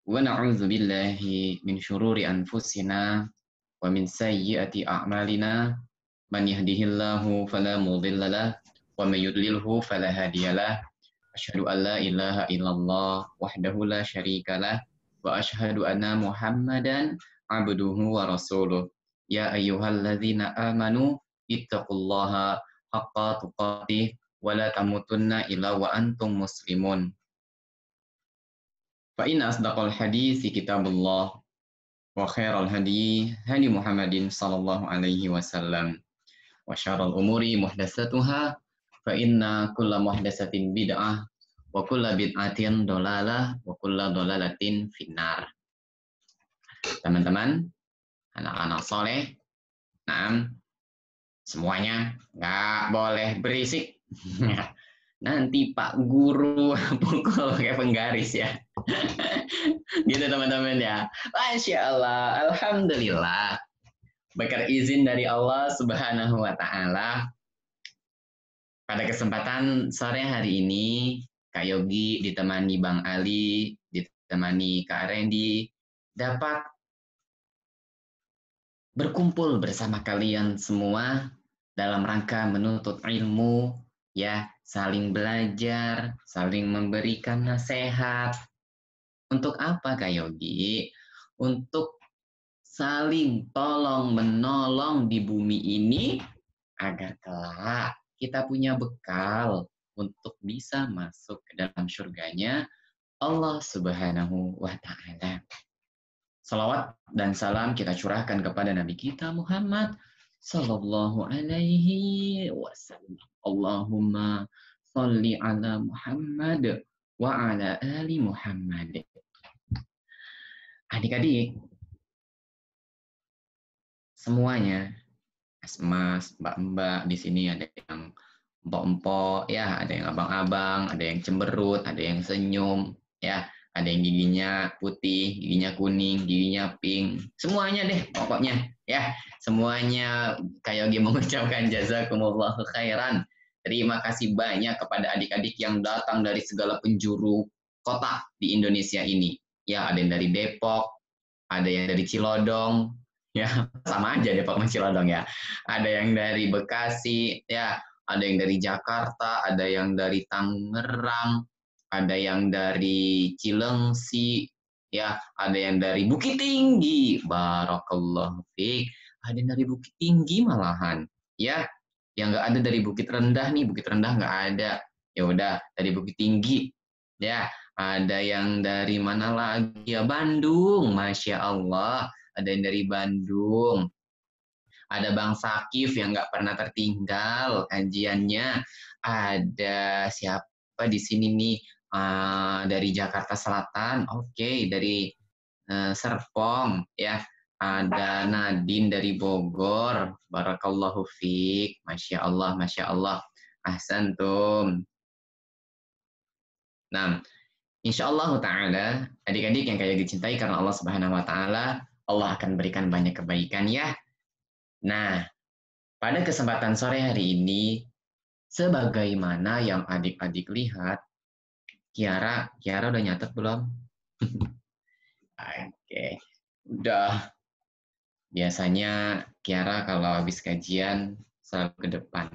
ونعوذ بالله من شرور أنفسنا ومن سيئات أعمالنا من يهده الله فلا مضل له ومن يضلله فلا هادي له أشهد أن لا إله إلا الله وحده لا شريك له وأشهد أن محمدا عبده ورسوله يا أيها الذين آمنوا اتقوا الله حق تقاته ولا تموتن إلا وأنتم مسلمون فإن أصدق الحديث كتاب الله وخير الهدي هدي محمد صلى الله عليه وسلم وشر الأمور محدثاتها فإن كل محدثة بدعة وكل بدعة ضلالة وكل ضلالة في النار. Teman-teman, anak-anak soleh, nah, semuanya nggak boleh berisik. Nanti Pak Guru pukul kayak penggaris ya. Gitu teman-teman ya. Masya Allah, Alhamdulillah. Berkat izin dari Allah Subhanahu wa Ta'ala, pada kesempatan sore hari ini, Kak Yogi ditemani Bang Ali, ditemani Kak Randy, dapat berkumpul bersama kalian semua dalam rangka menuntut ilmu, ya, saling belajar, saling memberikan nasihat. Untuk apa Kak Yogi? Untuk saling tolong menolong di bumi ini agar kelak kita punya bekal untuk bisa masuk ke dalam surganya Allah Subhanahu wa Ta'ala. Salawat dan salam kita curahkan kepada Nabi kita Muhammad Sallallahu Alaihi Wasallam. Allahumma salli ala Muhammad wa ala ali Muhammad. Adik-adik, semuanya, mas, mbak-mbak di sini ada yang empok-empok, ya, ada yang abang-abang, ada yang cemberut, ada yang senyum, ya, ada yang giginya putih, giginya kuning, giginya pink, semuanya deh pokoknya, ya, semuanya kayak Yogi mengucapkan jazakumullahu khairan. Terima kasih banyak kepada adik-adik yang datang dari segala penjuru kota di Indonesia ini. Ya, ada yang dari Depok, ada yang dari Cilodong, ya, sama aja Depok sama Cilodong ya. Ada yang dari Bekasi, ya, ada yang dari Jakarta, ada yang dari Tangerang, ada yang dari Cilengsi, ya, ada yang dari Bukit Tinggi, barakallahu fiik, ada yang dari Bukit Tinggi malahan, ya, yang nggak ada dari Bukit Rendah nih, Bukit Rendah nggak ada, ya udah dari Bukit Tinggi, ya, ada yang dari mana lagi ya, Bandung, Masya Allah, ada yang dari Bandung. Ada Bang Sakif yang nggak pernah tertinggal kajiannya. Ada siapa di sini nih? Dari Jakarta Selatan, oke, dari Serpong, ya. Ada Nadine dari Bogor, barakallahu fiik, masya Allah, ahsantum. Nah, insya Allah Ta'ala, adik-adik yang kayak dicintai karena Allah Subhanahu Wa Ta'ala, Allah akan berikan banyak kebaikan ya. Nah, pada kesempatan sore hari ini, sebagaimana yang adik-adik lihat, Kiara udah nyatet belum? Oke, udah. Biasanya Kiara kalau habis kajian selalu ke depan.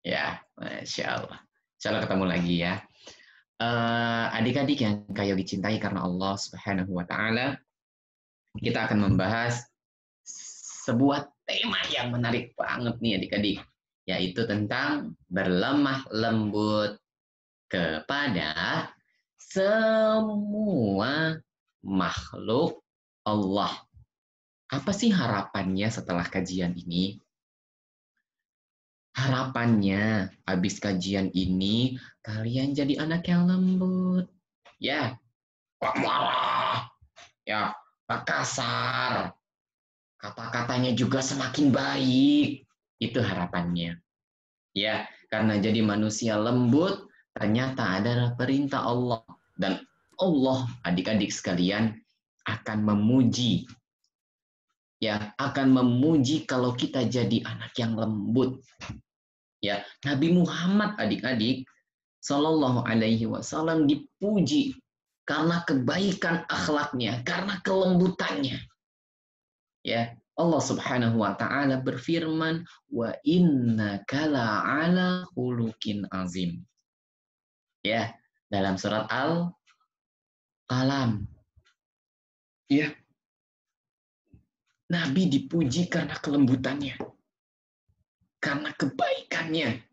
Ya, Masya Allah. Insya Allah ketemu lagi ya. Adik-adik yang kayak dicintai karena Allah Subhanahu Wa Ta'ala, kita akan membahas sebuah tema yang menarik banget nih adik-adik, yaitu tentang berlemah lembut kepada semua makhluk Allah. Apa sih harapannya setelah kajian ini? Harapannya habis kajian ini kalian jadi anak yang lembut. Ya, Pak marah. Ya, Pak kasar. Kata-katanya juga semakin baik. Itu harapannya. Ya, karena jadi manusia lembut ternyata adalah perintah Allah. Dan Allah, adik-adik sekalian, akan memuji. Ya, akan memuji kalau kita jadi anak yang lembut. Ya, Nabi Muhammad adik-adik Sallallahu Alaihi Wasallam dipuji karena kebaikan akhlaknya, karena kelembutannya. Ya, Allah Subhanahu wa taala berfirman, "Wa innaka la'ala khuluqin azim." Ya, dalam surat Al-Qalam. Ya, Nabi dipuji karena kelembutannya, karena kebaikannya,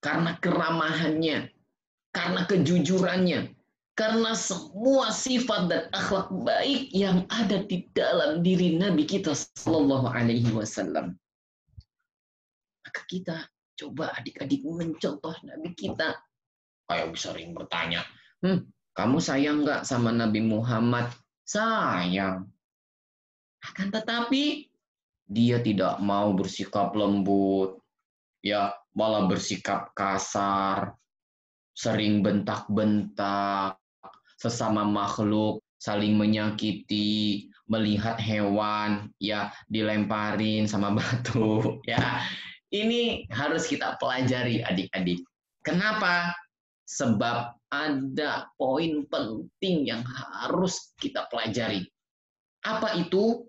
karena keramahannya, karena kejujurannya, karena semua sifat dan akhlak baik yang ada di dalam diri Nabi kita Sallallahu Alaihi Wasallam. Maka kita coba adik-adik mencontoh Nabi kita. Kayak sering bertanya, kamu sayang nggak sama Nabi Muhammad? Sayang. Akan tetapi dia tidak mau bersikap lembut, ya malah bersikap kasar, sering bentak-bentak, sesama makhluk saling menyakiti, melihat hewan ya dilemparin sama batu. Ya, ini harus kita pelajari adik-adik. Kenapa? Sebab ada poin penting yang harus kita pelajari. Apa itu?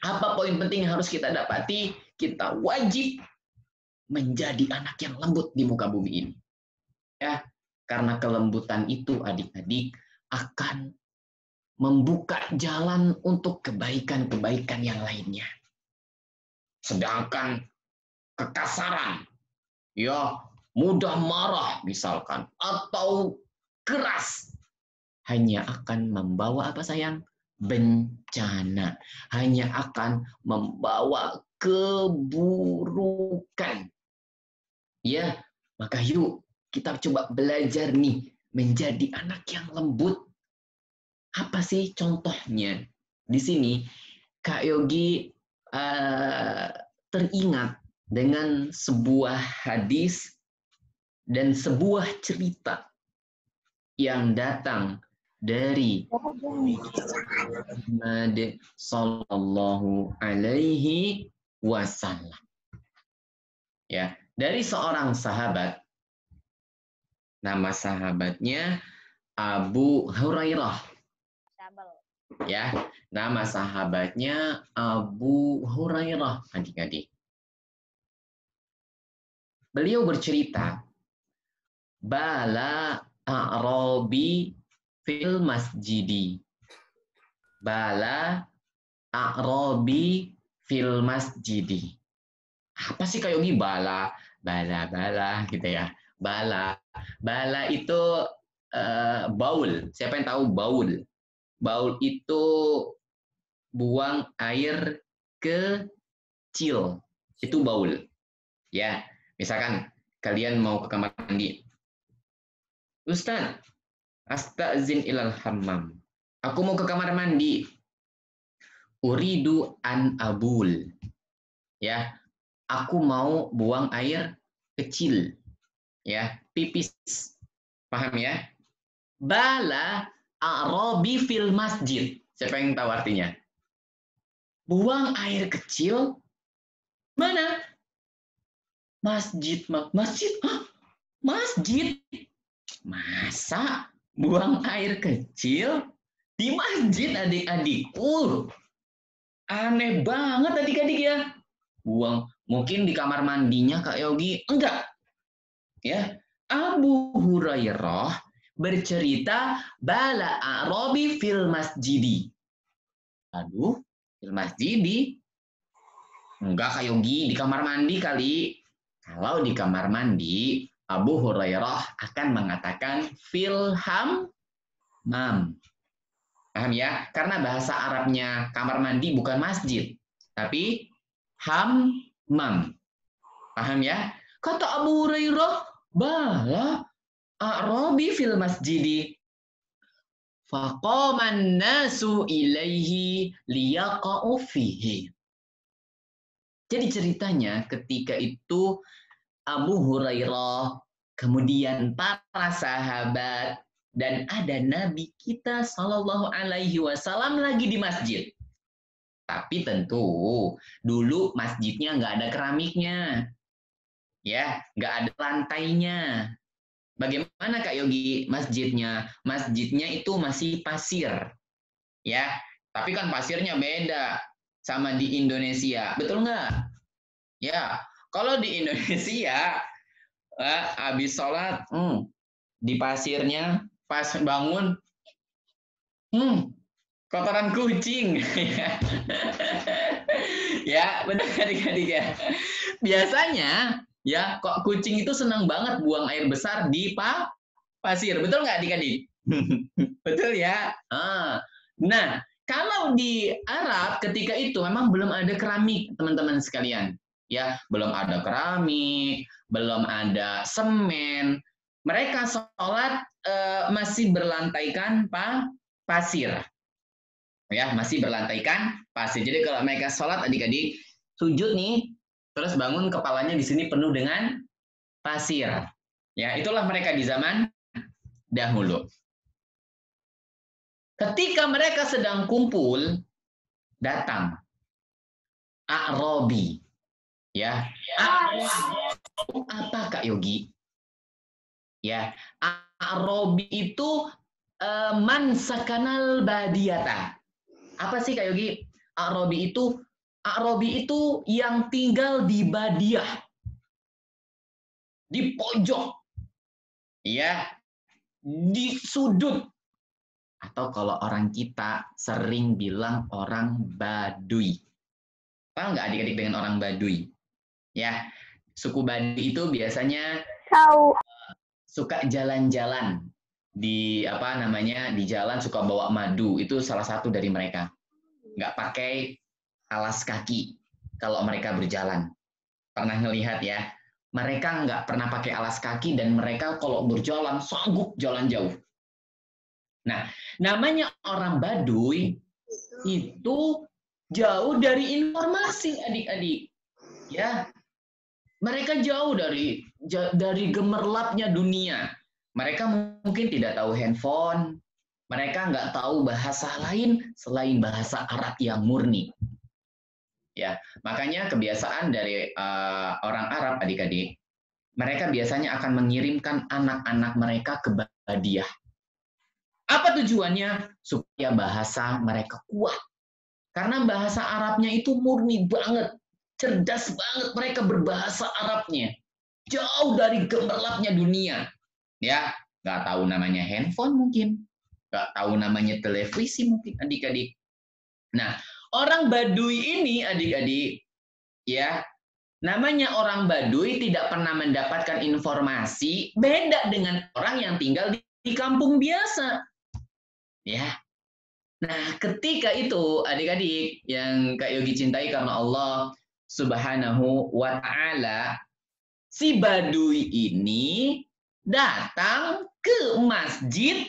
Apa poin penting yang harus kita dapati? Kita wajib menjadi anak yang lembut di muka bumi ini. Ya, karena kelembutan itu adik-adik akan membuka jalan untuk kebaikan-kebaikan yang lainnya. Sedangkan kekasaran, ya mudah marah misalkan, atau keras, hanya akan membawa apa sayang? Bencana. Hanya akan membawa keburukan. Ya, maka yuk kita coba belajar nih menjadi anak yang lembut. Apa sih contohnya? Di sini Kak Yogi teringat dengan sebuah hadis dan sebuah cerita yang datang dari Muhammad Sallallahu Alaihi Wasallam. Ya, dari seorang sahabat, nama sahabatnya Abu Hurairah. Ya, nama sahabatnya Abu Hurairah, adik-adik. Beliau bercerita, Bala A'rabi fil masjidi. Bala A'rabi fil masjidi. Apa sih Kak Yogi? Bala gitu ya. Bala itu baul. Siapa yang tahu baul? Baul itu buang air kecil. Itu baul. Ya, misalkan kalian mau ke kamar mandi. Ustaz, astazin ilal hammam. Aku mau ke kamar mandi. Uridu an abul. Ya, aku mau buang air kecil. Ya, pipis. Paham ya? Bala a'rabi fil masjid. Siapa yang tahu artinya? Buang air kecil mana? Masjid. Masjid? Hah? Masjid? Masa buang air kecil di masjid adik-adik? Aneh banget adik-adik ya. Buang mungkin di kamar mandinya Kak Yogi? Enggak. Ya, Abu Hurairah bercerita bala a'rabi fil masjidi. Aduh, fil masjidi? Enggak Kak Yogi, di kamar mandi kali. Kalau di kamar mandi, Abu Hurairah akan mengatakan fil hammam. Paham ya? Karena bahasa Arabnya kamar mandi bukan masjid, tapi hammam. Paham ya? Kata Abu Hurairah, bala a'rabi fil masjidi. Faqaman nasu ilaihi liyaqa'u fihi. Jadi ceritanya ketika itu Abu Hurairah, kemudian para sahabat, dan ada Nabi kita Shallallahu Alaihi Wasallam lagi di masjid. Tapi tentu dulu masjidnya nggak ada keramiknya, ya, nggak ada lantainya. Bagaimana Kak Yogi masjidnya? Masjidnya itu masih pasir, ya. Tapi kan pasirnya beda sama di Indonesia, betul nggak? Ya, kalau di Indonesia, habis sholat, di pasirnya, pas bangun, kotoran kucing. Ya, benar adik-adik ya. Biasanya, ya, kok kucing itu senang banget buang air besar di pasir. Betul nggak adik-adik? Betul ya? Nah, kalau di Arab ketika itu memang belum ada keramik, teman-teman sekalian. Ya, belum ada keramik, belum ada semen. Mereka sholat masih berlantaikan pasir. Ya, masih berlantaikan pasir. Jadi kalau mereka sholat adik-adik sujud nih, terus bangun kepalanya di sini penuh dengan pasir. Ya, itulah mereka di zaman dahulu. Ketika mereka sedang kumpul, datang A'robi. Ya, apa Kak Yogi? Ya, A'robi itu man sakanal badiyata. Apa sih Kak Yogi? A'robi itu yang tinggal di badiah, di pojok, ya, di sudut. Atau kalau orang kita sering bilang orang Baduy. Tahu nggak adik-adik dengan orang Baduy? Ya, suku Baduy itu biasanya tahu suka jalan-jalan di apa namanya di jalan suka bawa madu, itu salah satu dari mereka. Nggak pakai alas kaki kalau mereka berjalan. Pernah ngelihat ya? Mereka nggak pernah pakai alas kaki dan mereka kalau berjalan sanggup jalan jauh. Nah, namanya orang Baduy itu jauh dari informasi adik-adik. Ya, mereka jauh dari gemerlapnya dunia. Mereka mungkin tidak tahu handphone, mereka nggak tahu bahasa lain selain bahasa Arab yang murni. Ya, makanya kebiasaan dari orang Arab adik-adik, mereka biasanya akan mengirimkan anak-anak mereka ke badiah. Apa tujuannya? Supaya bahasa mereka kuat. Karena bahasa Arabnya itu murni banget, cerdas banget mereka berbahasa Arabnya. Jauh dari gemerlapnya dunia. Ya, nggak tahu namanya handphone mungkin, nggak tahu namanya televisi mungkin adik-adik. Nah, orang Baduy ini adik-adik, ya, namanya orang Baduy tidak pernah mendapatkan informasi, beda dengan orang yang tinggal di kampung biasa. Ya. Nah, ketika itu adik-adik yang Kak Yogi cintai karena Allah Subhanahu wa taala, si Baduy ini datang ke masjid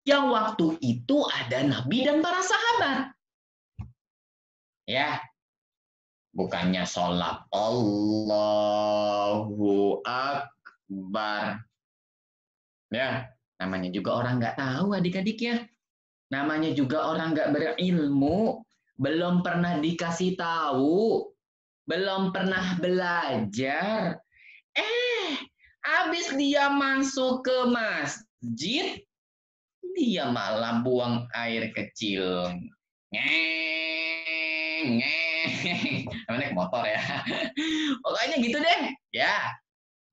yang waktu itu ada Nabi dan para sahabat. Ya, bukannya sholat Allahu Akbar. Ya, namanya juga orang nggak tahu adik-adik ya. Namanya juga orang nggak berilmu, belum pernah dikasih tahu, belum pernah belajar. Habis dia masuk ke masjid, dia malah buang air kecil. Ngeng, ngeng. Naik motor ya. Pokoknya gitu deh. Ya,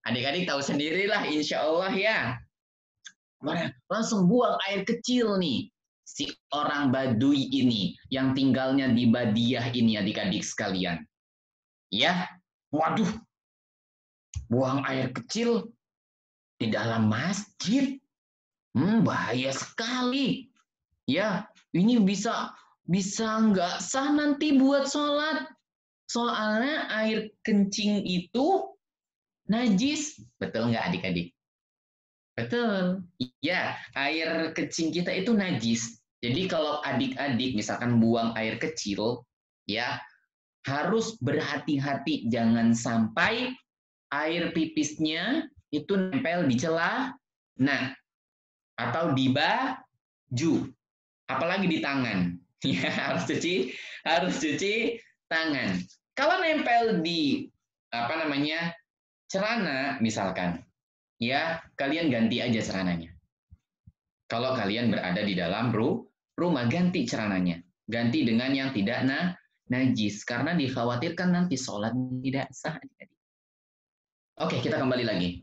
adik-adik tahu sendirilah insya Allah ya. Langsung buang air kecil nih. Si orang Baduy ini yang tinggalnya di badiah ini adik-adik sekalian. Ya, waduh. Buang air kecil di dalam masjid. Bahaya sekali. Ya, ini bisa nggak sah nanti buat sholat. Soalnya air kencing itu najis. Betul nggak adik-adik? Betul. Ya, air kencing kita itu najis. Jadi kalau adik-adik misalkan buang air kecil, ya harus berhati-hati jangan sampai air pipisnya itu nempel di celah, nah atau di baju, apalagi di tangan. Ya harus cuci tangan. Kalau nempel di apa namanya celana misalkan, ya kalian ganti aja celananya. Kalau kalian berada di dalam rumah, ganti celananya. Ganti dengan yang tidak najis. Karena dikhawatirkan nanti sholat tidak sah. Oke, kita kembali lagi.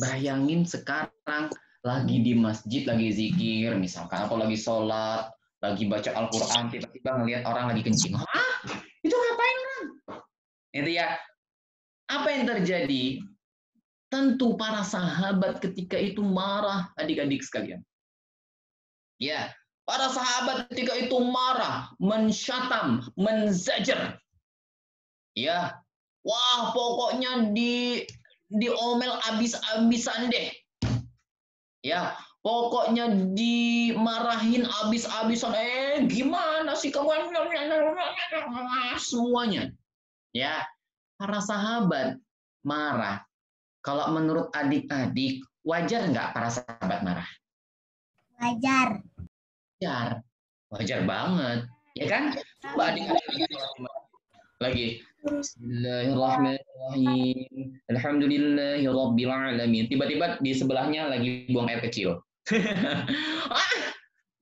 Bayangin sekarang lagi di masjid, lagi zikir, misalkan, atau lagi sholat, lagi baca Al-Quran, tiba-tiba ngelihat orang lagi kencing. Hah? Itu ngapain orang? Itu ya. Apa yang terjadi? Tentu para sahabat ketika itu marah, adik-adik sekalian. Ya, para sahabat ketika itu marah, mensyatam, menzajar. Ya, wah pokoknya diomel abis-abisan deh. Ya, pokoknya dimarahin abis-abisan. Gimana sih kamu? Semuanya. Ya, para sahabat marah. Kalau menurut adik-adik, wajar nggak para sahabat marah? Wajar. Wajar. Wajar banget. Ya kan? Coba adik-adik lagi. Bismillahirrahmanirrahim. Alhamdulillahirabbil alamin. Tiba-tiba di sebelahnya lagi buang air kecil.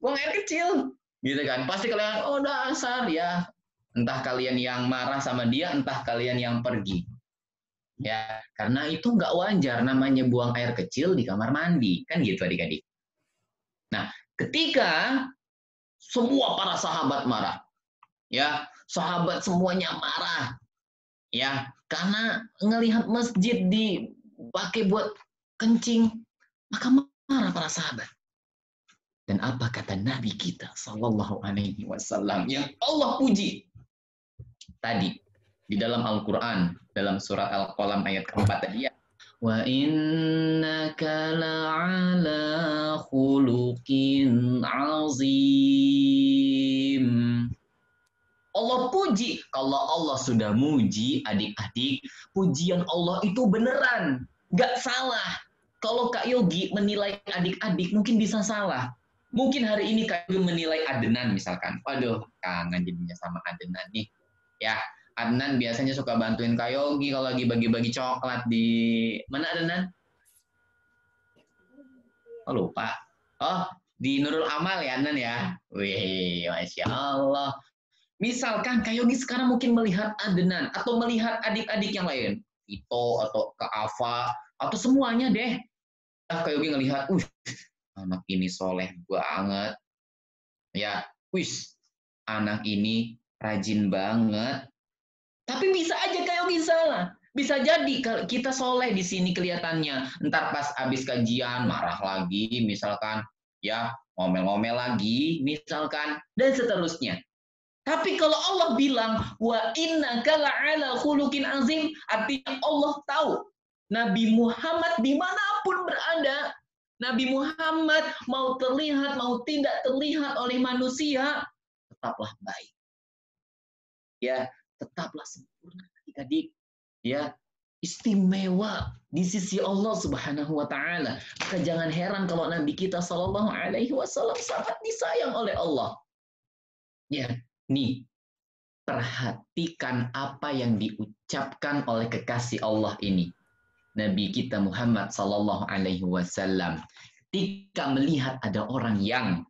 Buang air kecil. Gitu kan? Pasti kalian, oh dasar ya. Entah kalian yang marah sama dia, entah kalian yang pergi. Ya, karena itu nggak wajar namanya buang air kecil di kamar mandi, kan gitu adik-adik. Nah, ketika semua para sahabat marah, ya, sahabat semuanya marah, ya, karena ngelihat masjid dipakai buat kencing, maka marah para sahabat. Dan apa kata Nabi kita Sallallahu Alaihi Wasallam yang Allah puji tadi di dalam Al-Quran, dalam surat Al-Qalam ayat keempat tadi ya. Wa innaka la'ala khuluqin azim. Allah puji. Kalau Allah sudah muji adik-adik, pujian Allah itu beneran. Gak salah. Kalau Kak Yogi menilai adik-adik mungkin bisa salah. Mungkin hari ini Kak Yogi menilai Adnan misalkan. Waduh, kangen jadinya sama Adnan nih. Ya, Adnan biasanya suka bantuin Kak Yogi kalau lagi bagi-bagi coklat di mana Adnan? Oh lupa. Oh di Nurul Amal ya Adnan ya. Wih, masya Allah. Misalkan Kak Yogi sekarang mungkin melihat Adnan atau melihat adik-adik yang lain, Ito atau Kak Ava atau semuanya deh. Kak Yogi ngelihat, anak ini soleh banget. Ya, anak ini rajin banget. Tapi bisa aja Kak Yogi salah. Bisa jadi kita soleh di sini kelihatannya. Ntar pas habis kajian marah lagi, misalkan, ya ngomel-ngomel lagi, misalkan, dan seterusnya. Tapi kalau Allah bilang wa innaka la'ala khuluqin azim, artinya Allah tahu Nabi Muhammad dimanapun berada, Nabi Muhammad mau terlihat mau tidak terlihat oleh manusia, tetaplah baik. Ya, tetaplah sempurna adik-adik. Ya, istimewa di sisi Allah Subhanahu wa taala. Maka jangan heran kalau Nabi kita Shallallahu alaihi wasallam sangat disayang oleh Allah. Ya, nih perhatikan apa yang diucapkan oleh kekasih Allah ini. Nabi kita Muhammad Sallallahu Alaihi Wasallam. Ketika melihat ada orang yang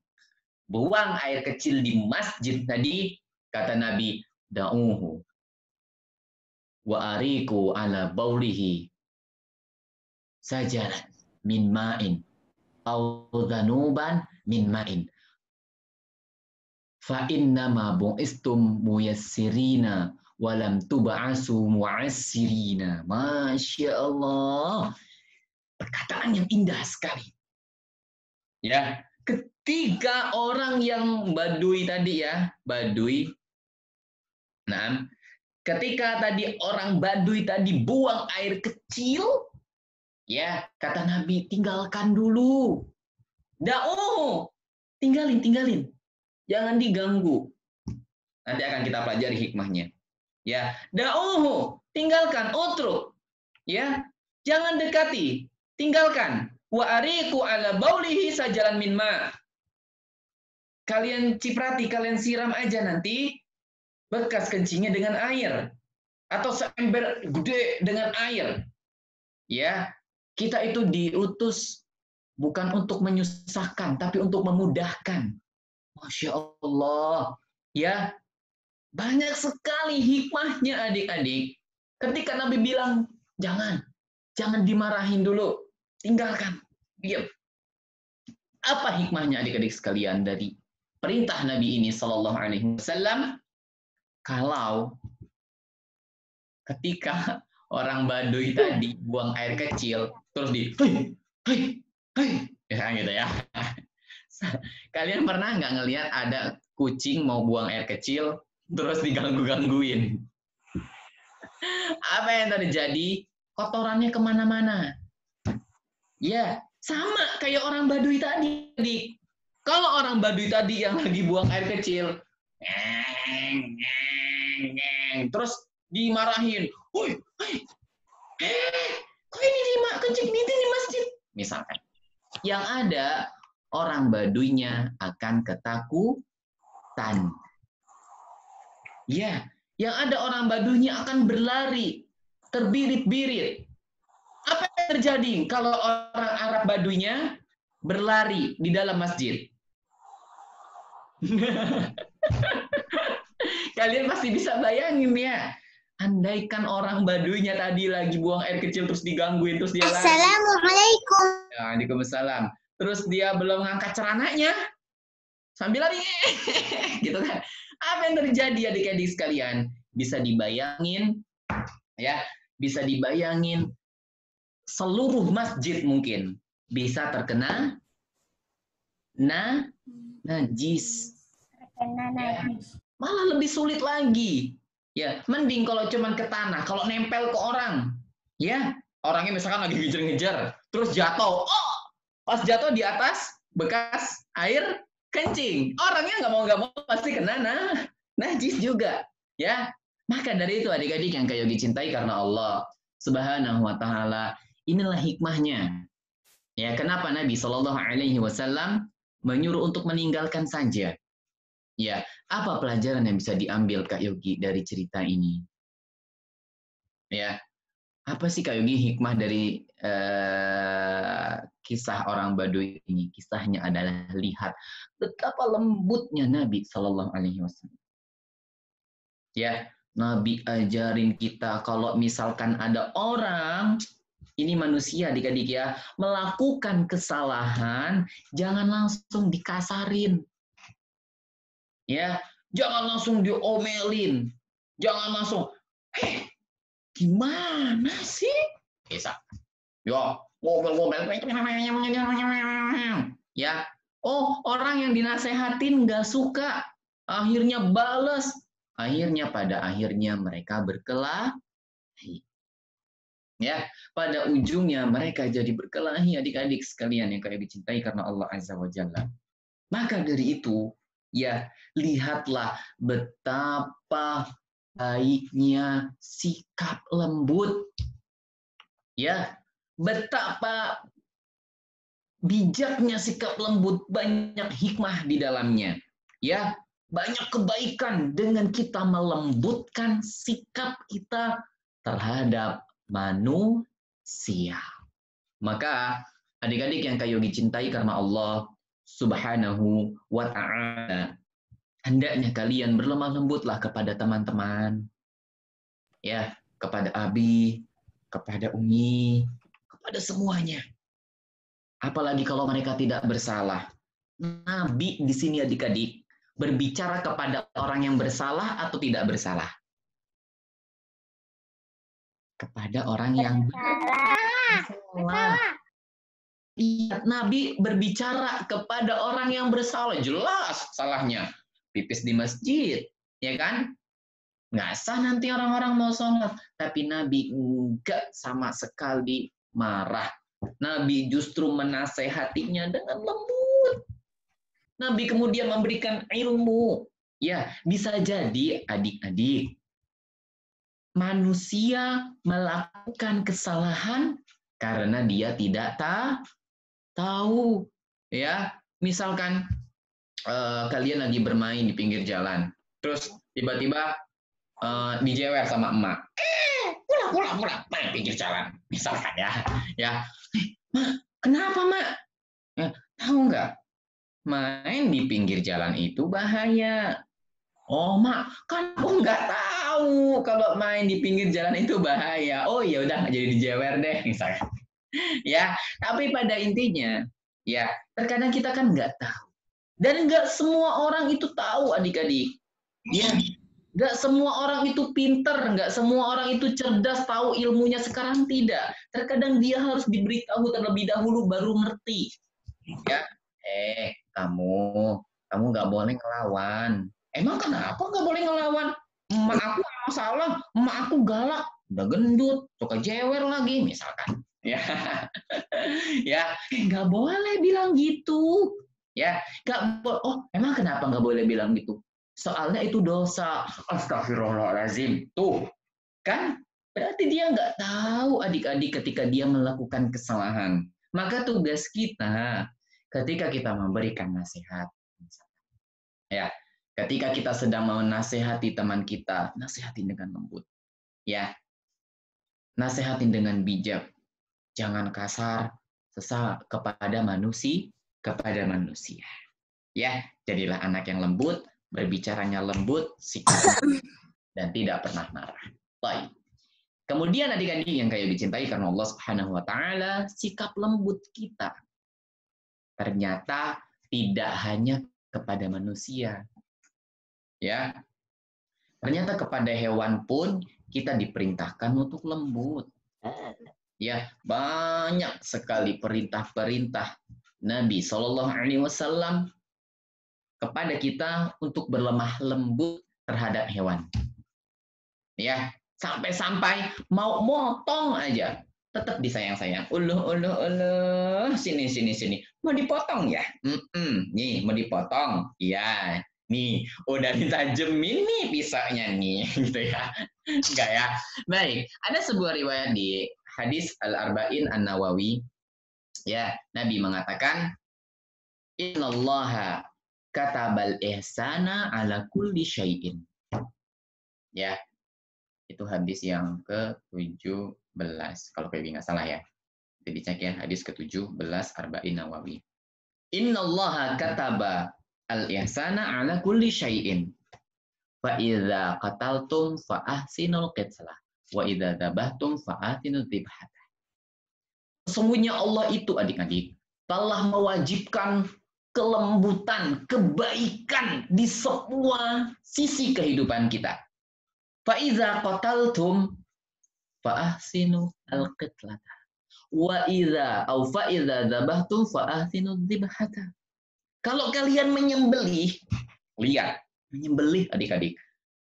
buang air kecil di masjid tadi, kata Nabi, da'uhu wa ariku ala baulihi sajaran min ma'in au dhanuban min ma'in. Fa innama bu'istum muyassirina walam tuba'asu mu'assirina. Masya Allah. Perkataan yang indah sekali. Ya, ketika orang yang badui tadi ya, badui. Nah, ketika tadi orang badui tadi buang air kecil, ya, kata Nabi, tinggalkan dulu. Tinggalin. Jangan diganggu. Nanti akan kita pelajari hikmahnya. Ya, tinggalkan, utruk. Ya, jangan dekati, tinggalkan. Wa ariku ala baulihi sajalan min ma. Kalian ciprati, kalian siram aja nanti bekas kencingnya dengan air atau seember gede dengan air. Ya, kita itu diutus bukan untuk menyusahkan, tapi untuk memudahkan. Masya Allah. Ya, banyak sekali hikmahnya adik-adik. Ketika Nabi bilang, jangan dimarahin dulu, tinggalkan, diam. Apa hikmahnya adik-adik sekalian dari perintah Nabi ini Sallallahu Alaihi Wasallam? Kalau ketika orang Baduy tadi buang air kecil, terus hei, ya gitu ya. Kalian pernah nggak ngelihat ada kucing mau buang air kecil, terus diganggu-gangguin? Apa yang terjadi? Kotorannya kemana-mana. Ya, sama kayak orang Baduy tadi. Kalau orang Baduy tadi yang lagi buang air kecil, terus dimarahin, woi, kok ini kencing di masjid? Misalkan. Yang ada, orang Baduynya akan ketakutan. Ya, yang ada orang Baduynya akan berlari, terbirit-birit. Apa yang terjadi kalau orang Arab Baduynya berlari di dalam masjid? Kalian pasti bisa bayangin ya. Andaikan orang Baduynya tadi lagi buang air kecil terus digangguin terus dia lari. Assalamualaikum. Waalaikumsalam. Terus dia belum ngangkat celananya sambil lari. Gitu kan. Apa yang terjadi adik-adik sekalian? Bisa dibayangin ya, bisa dibayangin seluruh masjid mungkin bisa terkena najis. Ya. Malah lebih sulit lagi. Ya, mending kalau cuman ke tanah, kalau nempel ke orang. Ya, orangnya misalkan lagi ngejar-ngejar, terus jatuh. Oh, pas jatuh di atas bekas air kencing. Orangnya nggak mau pasti kena najis juga. Ya, maka dari itu adik-adik yang Kak Yogi cintai karena Allah Subhanahu wa taala, inilah hikmahnya. Ya, kenapa Nabi Shallallahu alaihi wasallam menyuruh untuk meninggalkan saja? Ya, apa pelajaran yang bisa diambil Kak Yogi dari cerita ini? Ya, apa sih Kak Yogi hikmah dari kisah orang Baduy ini? Kisahnya adalah lihat betapa lembutnya Nabi Shallallahu alaihi wasallam. Ya, Nabi ajarin kita kalau misalkan ada orang, ini manusia adik-adik ya, melakukan kesalahan, jangan langsung dikasarin. Ya, jangan langsung diomelin. Jangan langsung, gimana sih? Bisa. Ya, ngomel-ngomel. Ya, oh orang yang dinasehatin nggak suka. Akhirnya bales. Akhirnya pada akhirnya mereka berkelahi. Ya, pada ujungnya mereka jadi berkelahi adik-adik sekalian yang kayak dicintai karena Allah Azza wa Jalla. Maka dari itu, ya, lihatlah betapa baiknya sikap lembut. Ya, betapa bijaknya sikap lembut, banyak hikmah di dalamnya. Ya, banyak kebaikan dengan kita melembutkan sikap kita terhadap manusia. Maka adik-adik yang Kak Yogi cintai karena Allah Subhanahu wa ta'ala, hendaknya kalian berlemah lembutlah kepada teman-teman, ya, kepada Abi, kepada Umi, kepada semuanya. Apalagi kalau mereka tidak bersalah. Nabi di sini adik-adik berbicara kepada orang yang bersalah atau tidak bersalah? Kepada orang yang bersalah. Iya, Nabi berbicara kepada orang yang bersalah. Jelas salahnya. Pipis di masjid, ya kan? Nggak sah nanti orang-orang mau sholat. Tapi Nabi enggak sama sekali marah. Nabi justru menasehatinya dengan lembut. Nabi kemudian memberikan ilmu. Ya, bisa jadi adik-adik, manusia melakukan kesalahan karena dia tidak tahu. Ya, misalkan kalian lagi bermain di pinggir jalan, terus tiba-tiba dijewer sama emak. pulang, main pinggir jalan, misalkan ya, Mak, kenapa Mak? Ya, tahu nggak? Main di pinggir jalan itu bahaya. Oh Mak, kan aku nggak tahu kalau main di pinggir jalan itu bahaya. Oh ya udah, jadi dijewer deh, misalkan. Ya, tapi pada intinya, ya terkadang kita kan nggak tahu. Dan nggak semua orang itu tahu adik-adik. Ya, nggak semua orang itu pinter, nggak semua orang itu cerdas, tahu ilmunya sekarang tidak. Terkadang dia harus diberitahu terlebih dahulu baru ngerti. Ya, kamu nggak boleh ngelawan. Emang kenapa nggak boleh ngelawan? Emak aku masalah, emak aku galak, udah gendut, suka jewer lagi, misalkan. Ya, ya, nggak boleh bilang gitu. Ya, nggak. Oh, emang kenapa nggak boleh bilang gitu? Soalnya itu dosa. Astagfirullahaladzim. Tuh, kan? Berarti dia nggak tahu adik-adik ketika dia melakukan kesalahan. Maka tugas kita ketika kita memberikan nasihat, ya, ketika kita sedang menasehati teman kita, nasihatin dengan lembut, ya, nasihatin dengan bijak, jangan kasar, kepada manusia, ya, jadilah anak yang lembut, berbicaranya lembut, sikapnya dan tidak pernah marah. Baik. Kemudian adik-adik yang kayak dicintai karena Allah Subhanahu wa taala, sikap lembut kita ternyata tidak hanya kepada manusia. Ya. Ternyata kepada hewan pun kita diperintahkan untuk lembut. Ya, banyak sekali perintah-perintah Nabi Shallallahu alaihi wasallam kepada kita untuk berlemah lembut terhadap hewan. Ya, sampai-sampai mau motong aja tetap disayang-sayang. Uluh, sini. Mau dipotong ya? Nih, mau dipotong. Iya, nih, udah ditajemin nih pisaunya nih, gitu ya. Enggak ya? Baik, ada sebuah riwayat di hadis Al-Arba'in An-Nawawi. Ya, Nabi mengatakan, Innallaha katabal ihsana ala kulli syai'in. Ya, itu hadis yang ke-17 kalau Febi nggak salah ya. Jadi cek ya, hadis ke-17 Arba'in Nawawi. Innallaha kataba al-ihsana ala kulli syai'in. Fa idza qataltum fa ahsinul qitlah wa idza dzabhtum fa ahsinul dzibhata. Sesungguhnya Allah itu adik-adik telah mewajibkan kelembutan, kebaikan di semua sisi kehidupan kita. Fa'iza qataltum fa'ahsinu al-qitlata. Wa idza au fa'iza dzabhtum fa'ahsinu dzibhata. Kalau kalian menyembelih, lihat, menyembelih adik-adik.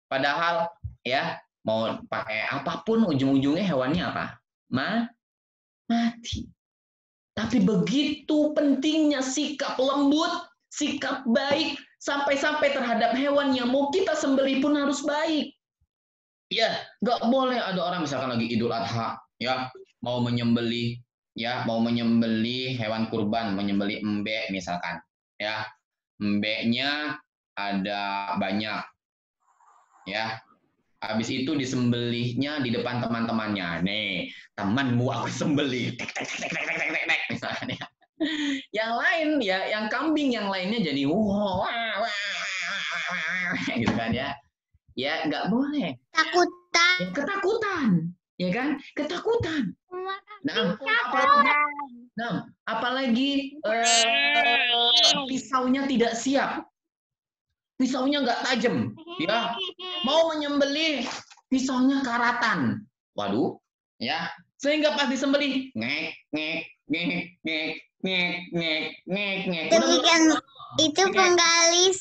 Padahal ya, mau pakai apapun ujung-ujungnya hewannya apa? Mati. Tapi begitu pentingnya sikap lembut, sikap baik, sampai-sampai terhadap hewan yang mau kita sembelih pun harus baik. Ya, nggak boleh ada orang misalkan lagi Idul Adha, ya, mau menyembelih hewan kurban, menyembelih embe misalkan, ya, embeknya ada banyak, ya, habis itu disembelihnya di depan teman-temannya, nih, temanmu aku sembelih, misalkan ya. Yang lain ya, yang kambing yang lainnya jadi gitu kan ya. Ya, nggak boleh. Takutan. Ya, ketakutan. Ya kan? Ketakutan. Apalagi pisaunya tidak siap. Pisaunya nggak tajam. Ya. Mau menyembelih, pisaunya karatan. Waduh. Ya. Sehingga pas disembelih, ngek. Itu penggalis.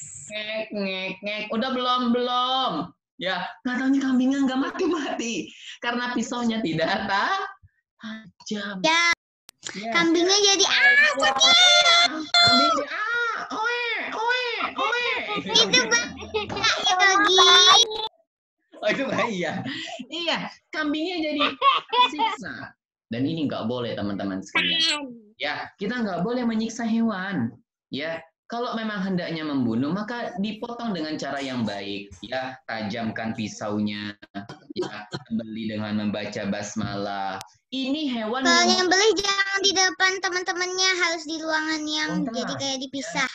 Ngek. Udah belum. Ya, katanya kambingnya nggak mati karena pisaunya tidak tajam. Ya, kambingnya jadi Kambingnya Itu Oh, itu bahaya. Iya, kambingnya jadi siksa. Dan ini nggak boleh teman-teman sekalian. Ya, kita nggak boleh menyiksa hewan. Ya, Kalau memang hendaknya membunuh, maka dipotong dengan cara yang baik. Ya, tajamkan pisaunya. Ya, beli dengan membaca basmalah. Ini hewan Kalau yang nyembelih jangan di depan teman-temannya, harus di ruangan yang jadi spontan. kayak dipisah.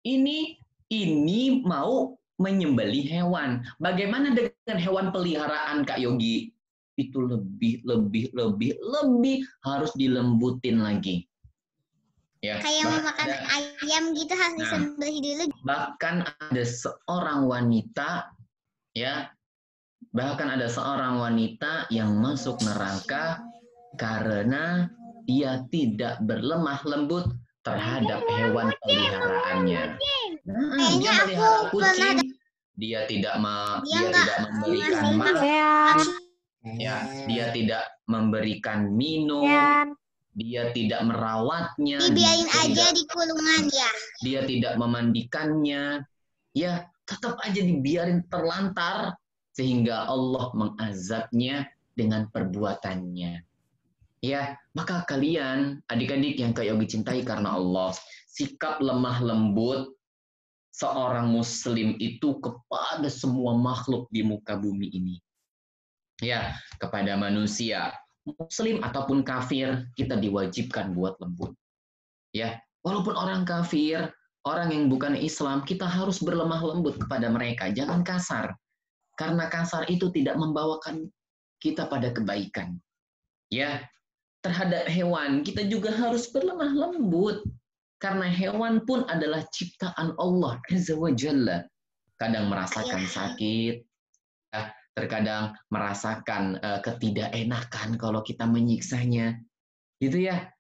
Ini mau menyembelih hewan. Bagaimana dengan hewan peliharaan, Kak Yogi? Itu lebih harus dilembutin lagi. Ya, Kayak mau makan ayam gitu harus disembelih dulu. Bahkan ada seorang wanita, ya, yang masuk neraka karena dia tidak berlemah lembut terhadap hewan peliharaannya. Dia melihara kucing, dia tidak memberikan makan, ya, dia tidak memberikan minum, dia tidak merawatnya, dibiarin aja di kurungan ya. Dia tidak memandikannya, ya tetap aja dibiarin terlantar sehingga Allah mengazabnya dengan perbuatannya. Ya, maka kalian adik-adik yang Kak Yogi cintai karena Allah, sikap lemah lembut seorang muslim itu kepada semua makhluk di muka bumi ini. Ya, kepada manusia, muslim ataupun kafir, kita diwajibkan buat lembut. Ya, walaupun orang kafir, orang yang bukan Islam, kita harus berlemah lembut kepada mereka, jangan kasar. Karena kasar itu tidak membawakan kita pada kebaikan. Ya, terhadap hewan kita juga harus berlemah lembut. Karena hewan pun adalah ciptaan Allah Azza wa Jalla. Kadang merasakan sakit, terkadang merasakan ketidakenakan kalau kita menyiksanya. Gitu ya.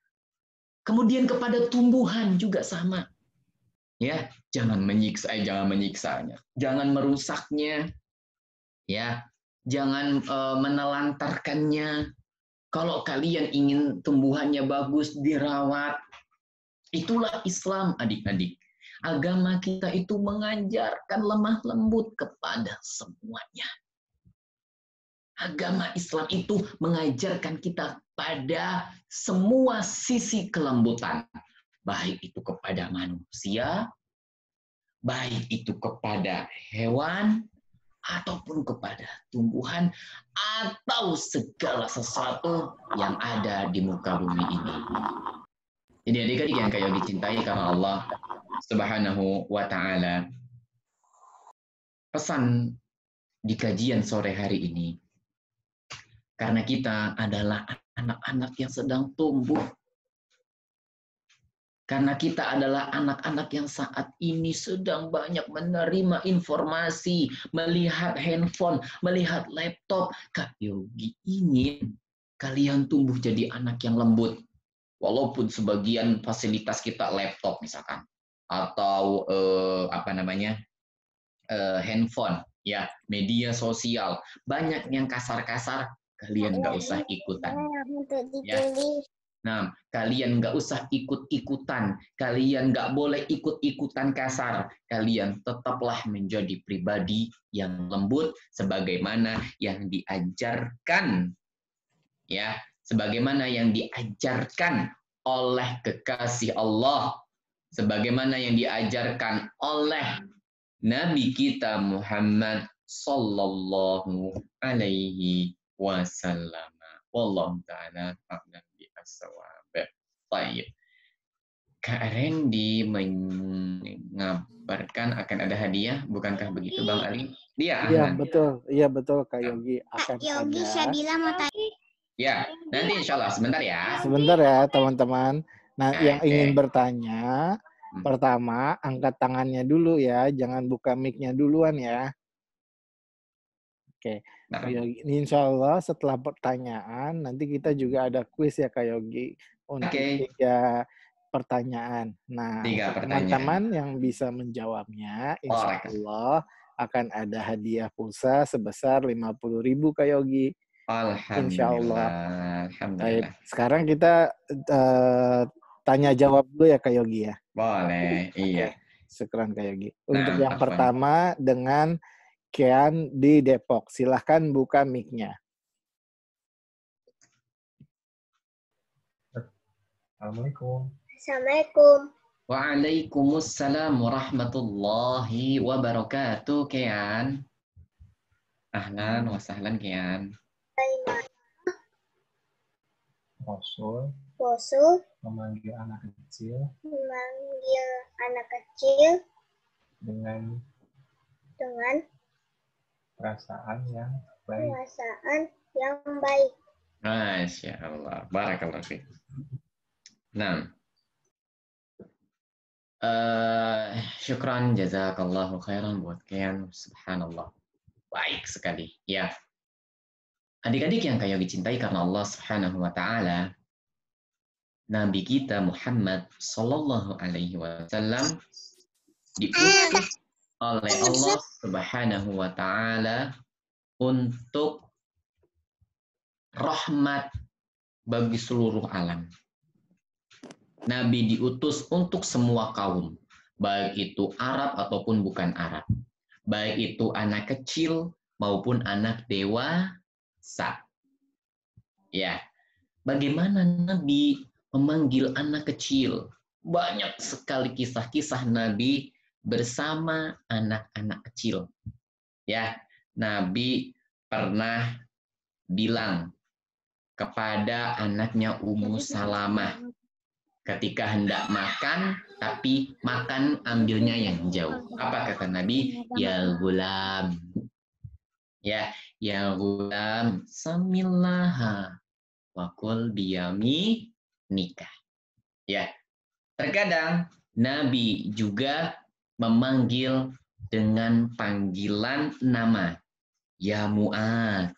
Kemudian kepada tumbuhan juga sama. Ya, jangan menyiksanya. Jangan merusaknya. Ya, jangan menelantarkannya. Kalau kalian ingin tumbuhannya bagus, dirawat. Itulah Islam, adik-adik. Agama kita itu mengajarkan lemah lembut kepada semuanya. Agama Islam itu mengajarkan kita pada semua sisi kelembutan. Baik itu kepada manusia, baik itu kepada hewan, ataupun kepada tumbuhan, atau segala sesuatu yang ada di muka bumi ini. Jadi adik-adik yang kayak dicintai karena Allah Subhanahu wa Ta'ala, pesan di kajian sore hari ini, karena kita adalah anak-anak yang sedang tumbuh, karena kita adalah anak-anak yang saat ini sedang banyak menerima informasi, melihat handphone, melihat laptop. Kak Yogi ingin kalian tumbuh jadi anak yang lembut. Walaupun sebagian fasilitas kita laptop misalkan, atau handphone, ya, media sosial, banyak yang kasar-kasar, kalian nggak usah ikutan. Ya. Nah, kalian nggak usah ikut-ikutan, kalian nggak boleh ikut-ikutan kasar, kalian tetaplah menjadi pribadi yang lembut, sebagaimana yang diajarkan, ya, sebagaimana yang diajarkan oleh kekasih Allah, sebagaimana yang diajarkan oleh Nabi kita Muhammad sallallahu alaihi wasallam. Wallahu ta'ala a'lam bishawab. Baik. Kak Randy mengabarkan akan ada hadiah, bukankah begitu Bang Ali? Dia Iya betul Kak Yogi, akan Kak Yogi, ada. Syabila mau tanya. Ya, nanti insya Allah sebentar ya. Sebentar ya teman-teman. Nah, yang Oke. ingin bertanya, pertama angkat tangannya dulu ya, jangan buka mic-nya duluan ya. Oke, Kak Yogi. Insya Allah setelah pertanyaan nanti kita juga ada kuis ya Kak Yogi untuk 3 pertanyaan. Nah, teman-teman yang bisa menjawabnya, insya Allah akan ada hadiah pulsa sebesar 50.000 Kak Yogi. Insya Allah. Baik, sekarang kita tanya jawab dulu ya Kak Yogi ya. Boleh, iya. Syukran Kak Yogi. Untuk yang pertama dengan Kian di Depok. Silahkan buka mic-nya. Assalamualaikum. Assalamualaikum. Waalaikumsalam warahmatullahi wabarakatuh, Kean. Ahlan wa sahlan, Kean. Rasul memanggil anak kecil dengan perasaan yang baik. Masya Allah. Barakallahu fiik. Nah, syukran jazakallahu khairan buat Kean. Subhanallah. Baik sekali. Ya. Adik-adik yang kayak dicintai karena Allah Subhanahu wa taala, Nabi kita Muhammad sallallahu alaihi wasallam diutus oleh Allah Subhanahu wa taala untuk rahmat bagi seluruh alam. Nabi diutus untuk semua kaum, baik itu Arab ataupun bukan Arab, baik itu anak kecil maupun anak dewasa. Ya, bagaimana Nabi memanggil anak kecil? Banyak sekali kisah-kisah Nabi bersama anak-anak kecil. Ya, Nabi pernah bilang kepada anaknya Ummu Salamah ketika hendak makan, tapi makan ambilnya yang jauh. Apa kata Nabi? Ya gulam. Ya gulam, samillaha wa kul biyami nikah. Ya, terkadang Nabi juga memanggil dengan panggilan nama. Ya Mu'ad,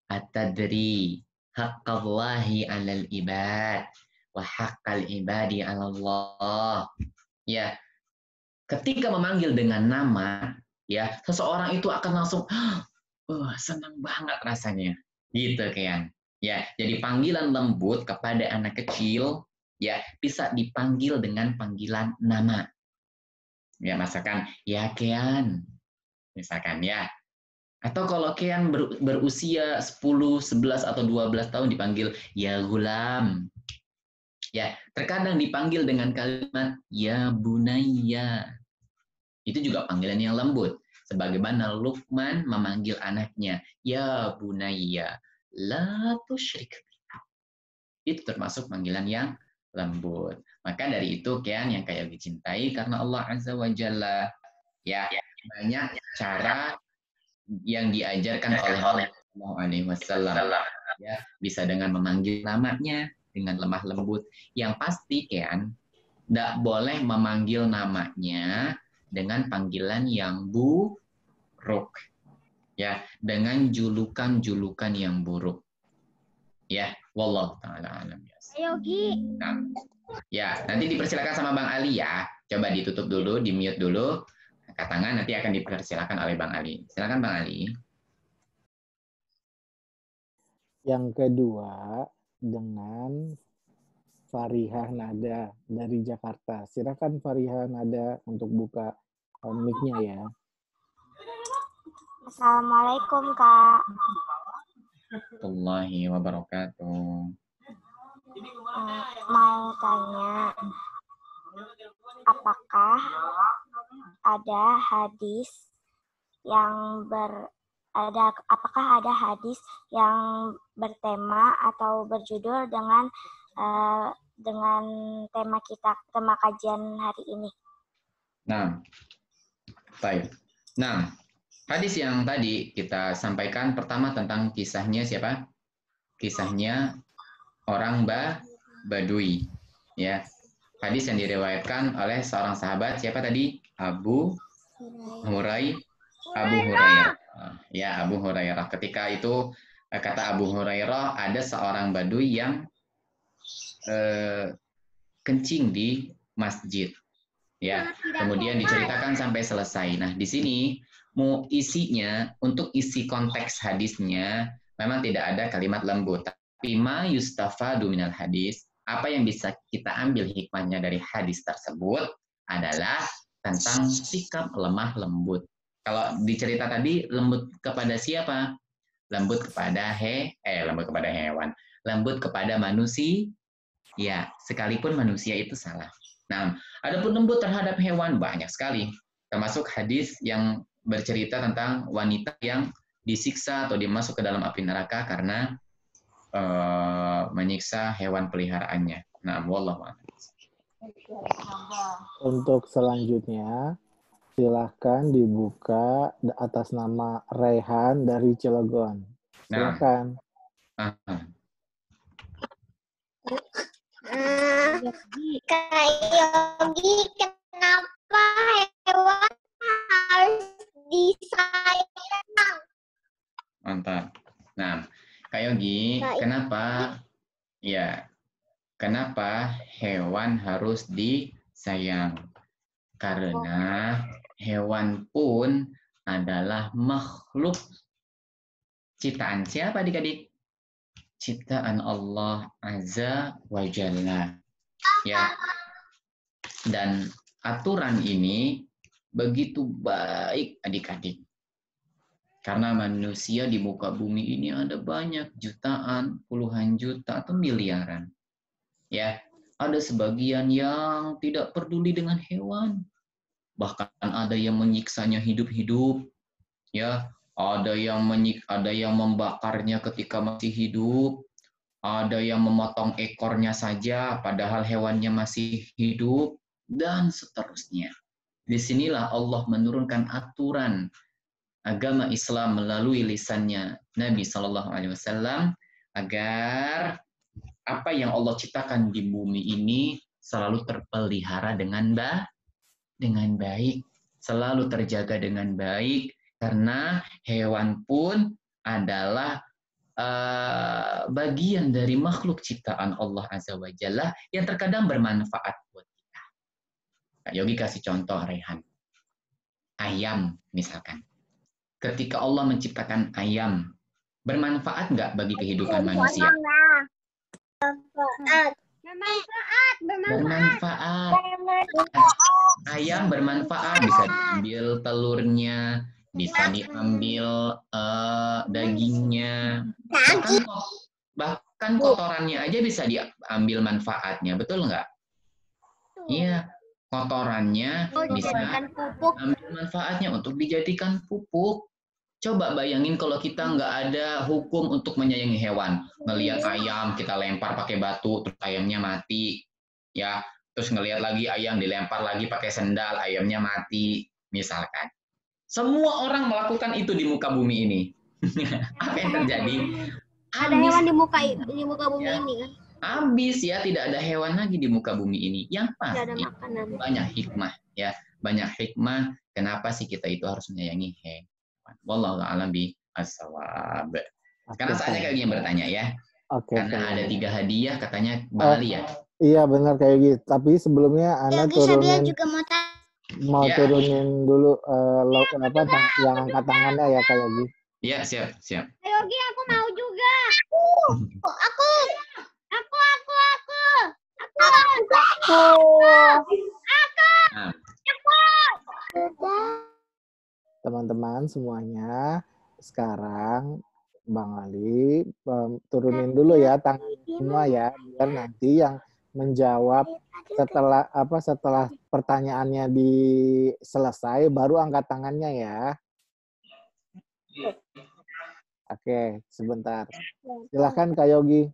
atadri haqqallahi 'alal ibad wa haqqal ibadi 'ala Allah. Ya, ketika memanggil dengan nama, ya, seseorang itu akan langsung senang banget rasanya. Gitu kan. Ya, jadi panggilan lembut kepada anak kecil ya bisa dipanggil dengan panggilan nama. Ya, misalkan ya Kean. Misalkan ya. Atau kalau Kean berusia 10, 11 atau 12 tahun dipanggil ya gulam. Ya, terkadang dipanggil dengan kalimat ya bunayya. Itu juga panggilan yang lembut. Sebagaimana Luqman memanggil anaknya, ya bunayya, la tusyrik. Itu termasuk panggilan yang lembut. Maka dari itu Kean yang kayak dicintai karena Allah Azza wa Jalla. Ya, banyak cara yang diajarkan oleh Allah SAW. Ya, bisa dengan memanggil namanya dengan lemah lembut. Yang pasti Kean tidak boleh memanggil namanya dengan panggilan yang buruk, ya, dengan julukan-julukan yang buruk, ya, wallahu taala alam. Nah, ya, nanti dipersilakan sama Bang Ali ya. Coba ditutup dulu, di mute dulu. Angkat tangan, nanti akan dipersilakan oleh Bang Ali. Silakan Bang Ali. Yang kedua dengan Farihah Nada dari Jakarta. Silakan Farihah Nada untuk buka mic-nya ya. Assalamualaikum Kak. Warahmatullahi wabarakatuh. Mau tanya, apakah ada hadis yang apakah ada hadis yang bertema atau berjudul dengan tema kajian hari ini? Nah, baik. Nah, hadis yang tadi kita sampaikan pertama tentang kisahnya siapa? Kisahnya orang Badui, ya. Hadis yang diriwayatkan oleh seorang sahabat siapa tadi? Abu Hurairah. Ya, Abu Hurairah. Ketika itu kata Abu Hurairah ada seorang Badui yang kencing di masjid. Ya, kemudian diceritakan sampai selesai. Nah, di sini mau isinya untuk isi konteks hadisnya memang tidak ada kalimat lembut, tapi ma yustafadu minal hadis, apa yang bisa kita ambil hikmahnya dari hadis tersebut adalah tentang sikap lemah lembut. Kalau dicerita tadi lembut kepada siapa? Lembut kepada hewan, lembut kepada manusia. Ya, sekalipun manusia itu salah. Nah, adapun lembut terhadap hewan banyak sekali, termasuk hadis yang bercerita tentang wanita yang disiksa atau dimasuk ke dalam api neraka karena menyiksa hewan peliharaannya. Nah, wallahu a'lam. Untuk selanjutnya, silahkan dibuka atas nama Raihan dari Cilegon. Silahkan. Kak Yogi, kenapa hewan harus disayang? Mantap. Nah, Kak Yogi, kenapa hewan harus disayang? Karena hewan pun adalah makhluk ciptaan siapa adik-adik? Ciptaan Allah Azza wa Jalla. Ya. Dan aturan ini begitu baik adik-adik. Karena manusia di muka bumi ini ada banyak, jutaan, puluhan juta, atau miliaran. Ya, ada sebagian yang tidak peduli dengan hewan. Bahkan ada yang menyiksanya hidup-hidup. Ya, ada yang membakarnya ketika masih hidup. Ada yang memotong ekornya saja padahal hewannya masih hidup, dan seterusnya. Disinilah Allah menurunkan aturan agama Islam melalui lisannya Nabi SAW agar apa yang Allah ciptakan di bumi ini selalu terpelihara dengan baik, selalu terjaga dengan baik, karena hewan pun adalah bagian dari makhluk ciptaan Allah Azza wa Jalla yang terkadang bermanfaat buat kita. Kak Yogi kasih contoh, Raihan. Ayam misalkan. Ketika Allah menciptakan ayam, bermanfaat nggak bagi kehidupan manusia? Bermanfaat. Ayam bermanfaat, bisa diambil telurnya, bisa diambil dagingnya, bahkan kotorannya aja bisa diambil manfaatnya, betul nggak? Iya, kotorannya bisa ambil manfaatnya untuk dijadikan pupuk. Coba bayangin kalau kita nggak ada hukum untuk menyayangi hewan. Ngelihat ayam kita lempar pakai batu, terus ayamnya mati. Ya, terus ngelihat lagi ayam dilempar lagi pakai sendal, ayamnya mati, misalkan. Semua orang melakukan itu di muka bumi ini. Apa yang terjadi? Ada hewan di muka bumi ini kan? Habis ya, tidak ada hewan lagi di muka bumi ini. Yang pasti banyak hikmah ya, banyak hikmah. Kenapa sih kita itu harus menyayangi hewan? Wallahu a'lam bishawab. Sekarang saatnya Kak Yogi yang bertanya ya. Karena ada 3 hadiah katanya Bang Ali ya. Iya benar kayak gitu. Tapi sebelumnya Ana turunin juga mau turunin dulu yang angkat tangannya ya Kak Yogi. Iya, siap. Kak Yogi, aku mau juga. Aku. Teman-teman semuanya, sekarang Bang Ali turunin dulu ya tangannya semua ya, biar nanti yang menjawab setelah pertanyaannya selesai baru angkat tangannya ya. Oke, sebentar. Silahkan Kak Yogi.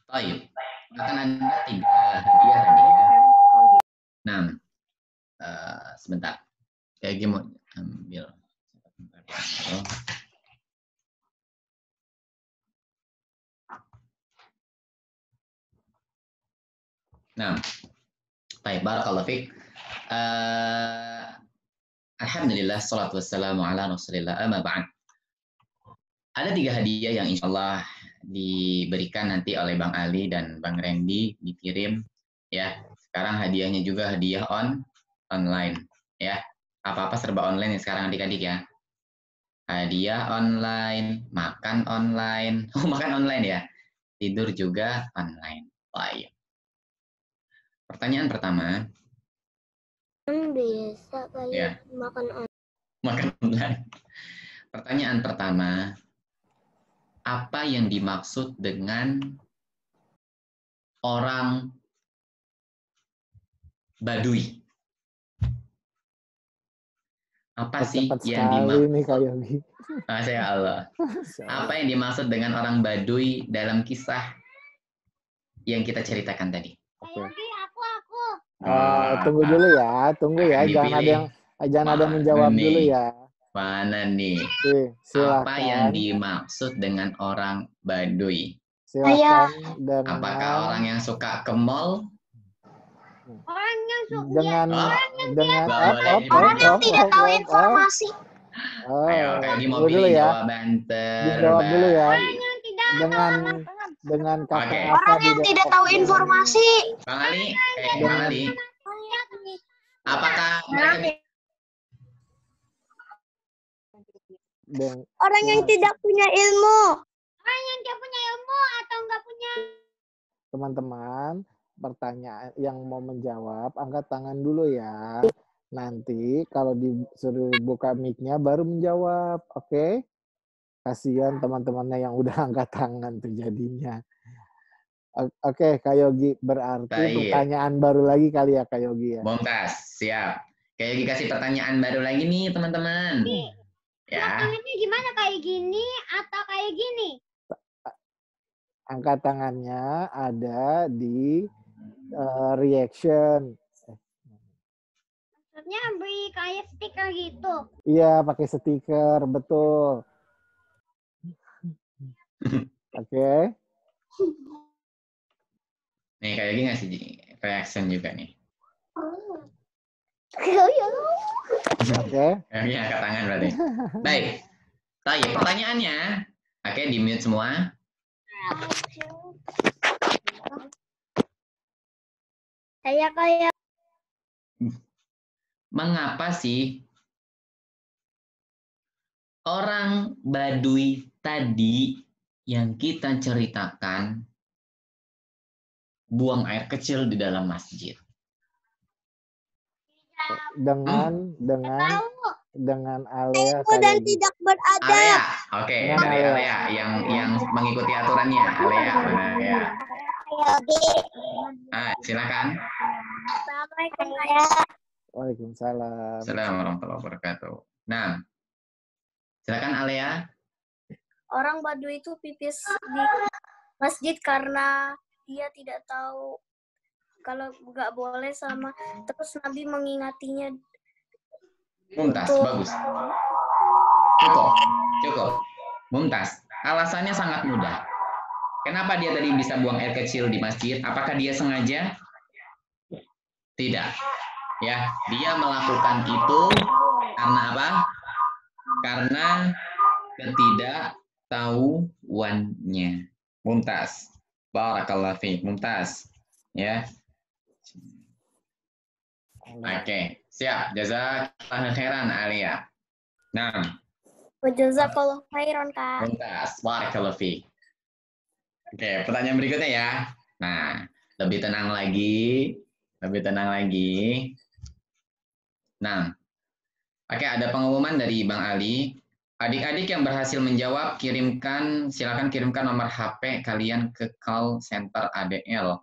Baik, akan ada 3 hadiah tadi ya. Nah, sebentar. Kak Yogi mau ambil. Nah, baik, barakallahu fiik. Alhamdulillah, salatu wassalamu ala rasulillah, amma ba'd. Ada 3 hadiah yang insya Allah diberikan nanti oleh Bang Ali dan Bang Randy, dikirim ya. Sekarang hadiahnya juga hadiah online ya. Apa-apa serba online ya sekarang adik-adik ya. Hadiah online, makan online. Makan online ya. Tidur juga online. Baik. Pertanyaan pertama. Bisa kali ya. Makan online. Pertanyaan pertama. Apa yang dimaksud dengan orang Baduy? Apa sih Cepat yang sekali dimaksud? nih Kak Yogi. Masya Allah. Apa yang dimaksud dengan orang Baduy dalam kisah yang kita ceritakan tadi? Oke. Aku. Tunggu dulu ya, tunggu ya. Akan Jangan ada yang Mana menjawab nih? dulu ya. Mana nih? Oke, Apa yang silakan. dimaksud dengan orang Baduy? Silakan Apakah orang yang suka ke mall? Orang yang dengan Orang yang tidak tahu informasi. Ayo, Kak Yogi mau tunggu dulu pilih ya. jawaban Dijawab dulu ya. terbaik. Dengan kata Oke. apa Orang yang tidak tahu informasi. Bang Ali, apakah Orang yang tidak punya ilmu. Orang yang tidak punya ilmu atau nggak punya. Teman-teman, pertanyaan yang mau menjawab, angkat tangan dulu ya. Nanti kalau disuruh buka mic-nya baru menjawab, oke? Kasihan teman-temannya yang udah angkat tangan tuh jadinya. Oke, Kak Yogi, berarti Baik. pertanyaan baru lagi kali ya Kak Yogi ya. Mumtaz, siap. Kak Yogi kasih pertanyaan baru lagi nih teman-teman. Ya. Tangannya gimana, kayak gini atau kayak gini? Angkat tangannya ada di reaction. Maksudnya beri kayak stiker gitu. Iya, pakai stiker, betul. Oke. Nih Kak Yogi ngasih reaction juga nih. Oke. Yogi angkat tangan berarti. Baik. Pertanyaannya. Oke, di mute semua. Saya kayak Mengapa sih orang Baduy tadi yang kita ceritakan buang air kecil di dalam masjid? Dengan Alea Dan Kak Yogi. tidak beradab. Alea, oke, Dengan dari Alea. Alea yang mengikuti aturannya. Alea, mana Alea? Silakan. Assalamualaikum. Waalaikumsalam. Assalamualaikum warahmatullahi wabarakatuh. Nah, silakan Alea. Orang Baduy itu pipis di masjid karena dia tidak tahu kalau nggak boleh sama, terus Nabi mengingatinya. Mumtaz, bagus. Cukup. Mumtaz, alasannya sangat mudah. Kenapa dia tadi bisa buang air kecil di masjid? Apakah dia sengaja? Tidak. Ya, dia melakukan itu karena apa? Karena ketidaktahuannya. Mumtaz. Barakallahu fiik. Mumtaz. Ya. Oke, siap. Jazakallahu khairan Alia. Nah, Jazakallahu khairan, Kak. Mumtaz. Barakallahu fiik. Oke, pertanyaan berikutnya ya. Nah, lebih tenang lagi. Nah, oke, ada pengumuman dari Bang Ali. Adik-adik yang berhasil menjawab, silakan kirimkan nomor HP kalian ke call center ADL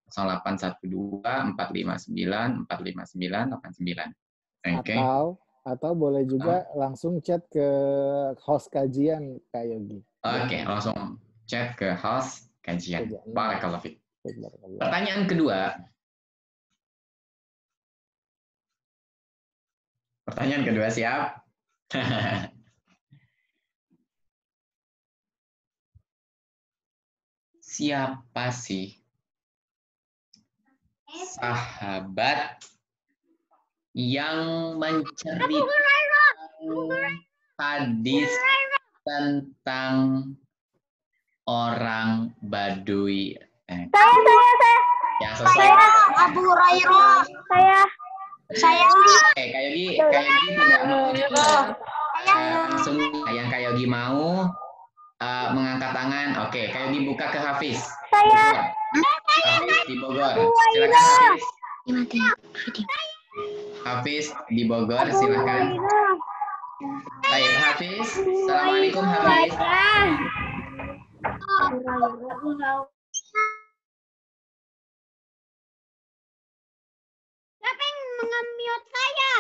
0812 459 459 89. Oke. Atau boleh juga langsung chat ke host kajian Kak Yogi. Oke, langsung chat ke host kajian. Barakallahu fiik. Pertanyaan kedua. Siap? Siapa sih sahabat yang menceritakan hadis tentang orang Baduy? Saya Abu Hurairah. Saya Kayak Yogi tidak mau jawab. Langsung yang Kak Yogi mau mengangkat tangan. Oke, Kak Yogi buka ke Hafiz. Hafiz di Bogor. Silakan Hafiz. Hafiz di Bogor, silakan. Baik, Hafiz. Assalamualaikum Hafiz. mengambil saya.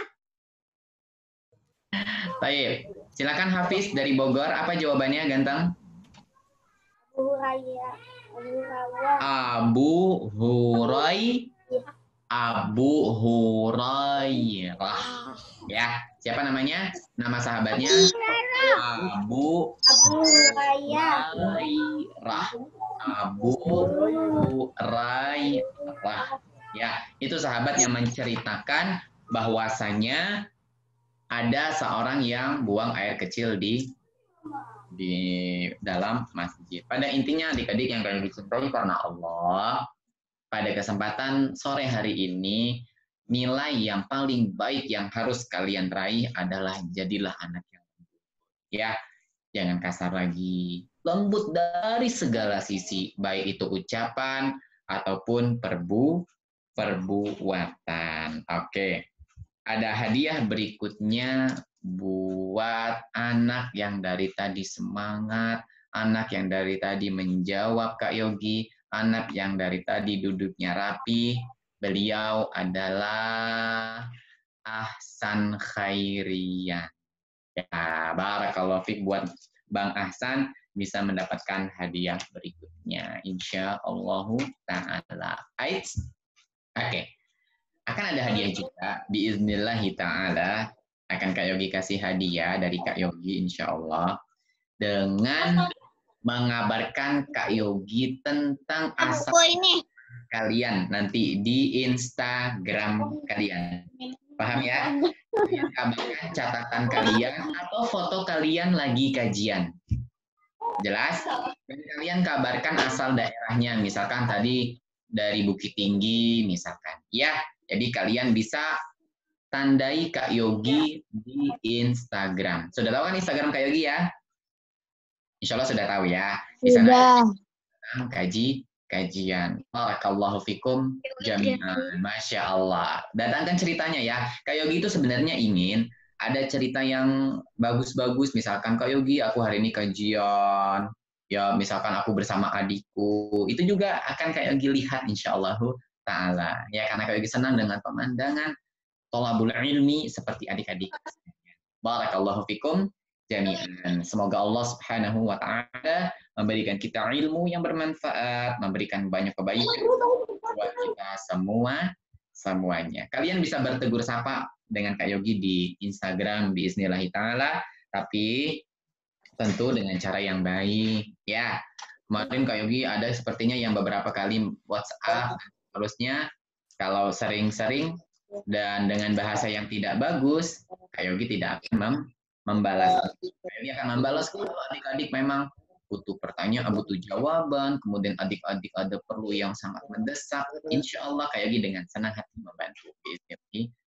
Baik, silakan Hafiz dari Bogor. Apa jawabannya, ganteng? Abu Hurairah. Ya, siapa namanya? Nama sahabatnya? Abu Hurairah. Abu Hurairah. Ya, itu sahabat yang menceritakan bahwasanya ada seorang yang buang air kecil di dalam masjid. Pada intinya adik-adik yang kalian dicintai karena Allah, pada kesempatan sore hari ini, nilai yang paling baik yang harus kalian raih adalah jadilah anak yang lembut. Ya, jangan kasar lagi. Lembut dari segala sisi, baik itu ucapan ataupun perbuatan. Oke. Ada hadiah berikutnya buat anak yang dari tadi semangat, anak yang dari tadi menjawab Kak Yogi, anak yang dari tadi duduknya rapi. Beliau adalah Ahsan Khairiyah. Ya, barakallahu fiik buat Bang Ahsan bisa mendapatkan hadiah berikutnya. Insyaallahu ta'ala. Oke. Akan ada hadiah juga, biiznillahi ta'ala, akan Kak Yogi kasih hadiah dari Kak Yogi insya Allah, dengan mengabarkan Kak Yogi tentang asal kalian nanti di Instagram kalian. Paham ya? Kabarkan catatan kalian atau foto kalian lagi kajian. Jelas? Dan kalian kabarkan asal daerahnya, misalkan tadi dari Bukit Tinggi, misalkan. Ya. Jadi kalian bisa tandai Kak Yogi di Instagram. Sudah tahu kan Instagram Kak Yogi ya? Insya Allah sudah tahu ya. Di sana kajian. Barakallahu fikum jami'an. Masya Allah. Datangkan ceritanya ya. Kak Yogi itu sebenarnya ingin ada cerita yang bagus-bagus. Misalkan Kak Yogi, aku hari ini kajian. Ya, misalkan aku bersama adikku. Itu juga akan Kak Yogi lihat insya Allah ta'ala. Ya, karena Kak Yogi senang dengan pemandangan thalabul ilmi seperti adik-adik. Barakallahu fikum jami'an. Semoga Allah Subhanahu wa ta'ala memberikan kita ilmu yang bermanfaat, memberikan banyak kebaikan buat kita semuanya. Kalian bisa bertegur sapa dengan Kak Yogi di Instagram biiznillahi ta'ala, tapi tentu dengan cara yang baik. Ya, kemarin Kak Yogi ada sepertinya yang beberapa kali WhatsApp. Terusnya, kalau sering-sering dan dengan bahasa yang tidak bagus, Kak Yogi tidak akan membalas. Kak Yogi akan membalas kalau adik-adik memang butuh pertanyaan, butuh jawaban, kemudian adik-adik ada perlu yang sangat mendesak. Insya Allah Kak Yogi dengan senang hati membantu.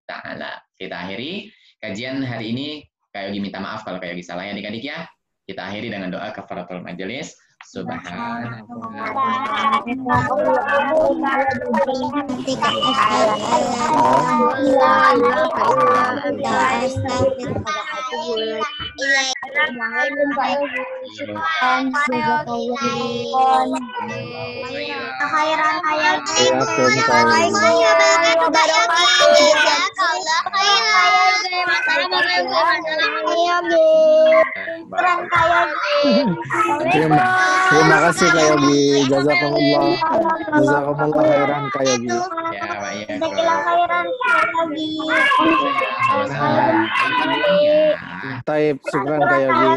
Ta'ala. Kita akhiri kajian hari ini. Kak Yogi minta maaf kalau Kak Yogi salah ya adik-adik ya. Kita akhiri dengan doa kafaratul majelis. Subhanallah. Terima kasih Kak Yogi. Jazakumullah khairan Kak Yogi. Ya, Pak ya. Khairan Kak Yogi. Taib, syukran Kak Yogi.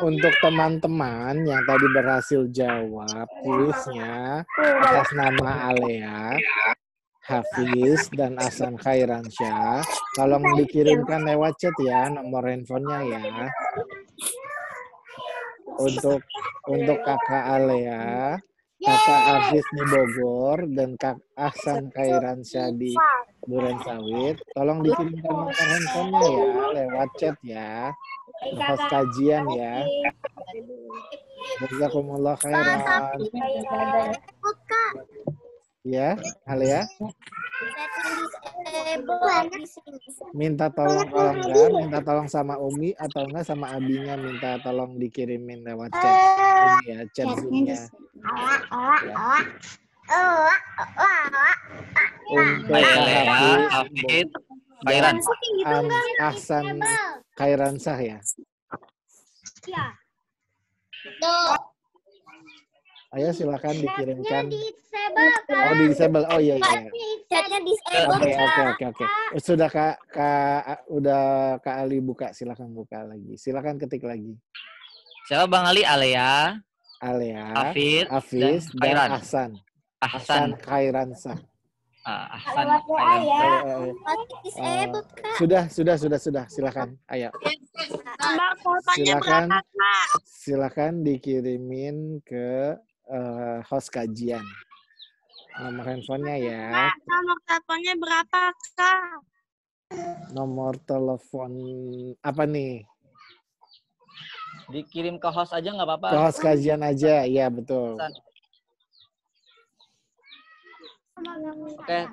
Untuk teman-teman yang tadi berhasil jawab kuisnya atas nama Alea, Hafiz, dan Ahsan Khairansyah, tolong dikirimkan lewat chat ya nomor handphonenya ya. Untuk kakak Alea, kakak Hafiz di Bogor, dan kak Ahsan Khairansyah di Durensawit, tolong dikirimkan nomor handphonenya ya lewat chat ya. Pas kajian ya. Jazakumullah khairan. Ya, Alea. Minta tolong kalau enggak, minta tolong sama Umi atau enggak sama abinya minta tolong dikirimin lewat chat ini ya, chat Zoom-nya. Untuk Baik, Kak Alea, Hafid, Hafid, Khairan. Ahsan Khairansah ya. Iya. Tuh. Ayo silakan dikirimkan. Disable, Oh, di disable. Oh iya iya. Chatnya disabled. Oke. Sudah udah Kak Ali buka, silakan buka lagi. Silakan ketik lagi. Siapa Bang Ali? Alea, Alea, Hafid, Hafiz, dan Khairan. dan Ahsan. Ahsan. Khairansah. Ahsan. Lewat WA ya. Masih disabled, Kak. Sudah. Silakan. Ayo. Silakan dikirimin ke host kajian. Nomor handphonenya ya. Nomor teleponnya berapa, Kak? Nomor telepon apa nih? Dikirim ke host aja nggak apa-apa. Ke host kajian aja, iya betul. Oke.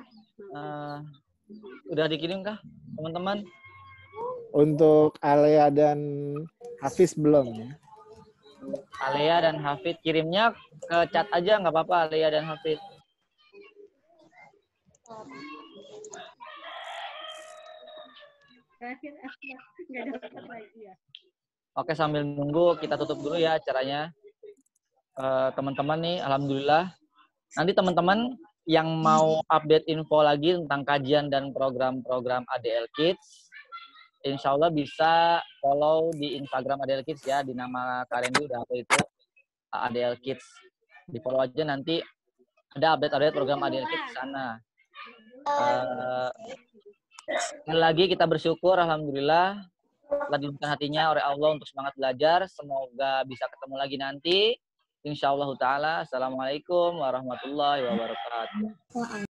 Udah dikirim kah, teman-teman? Untuk Alea dan Hafiz belum ya? Alea dan Hafid kirimnya ke chat aja nggak apa-apa, Alea dan Hafid. Oke, sambil nunggu kita tutup dulu ya acaranya. Teman-teman nih, alhamdulillah. Nanti teman-teman yang mau update info lagi tentang kajian dan program-program ADL Kids, insya Allah bisa follow di Instagram ADL Kids ya, di nama Karendi udah apa itu ADL Kids. Di follow aja, nanti ada update program ADL Kids di sana. Sekali lagi kita bersyukur, alhamdulillah telah dimudahkan hatinya oleh Allah untuk semangat belajar. Semoga bisa ketemu lagi nanti. Insyaallah ta'ala. Assalamualaikum warahmatullahi wabarakatuh.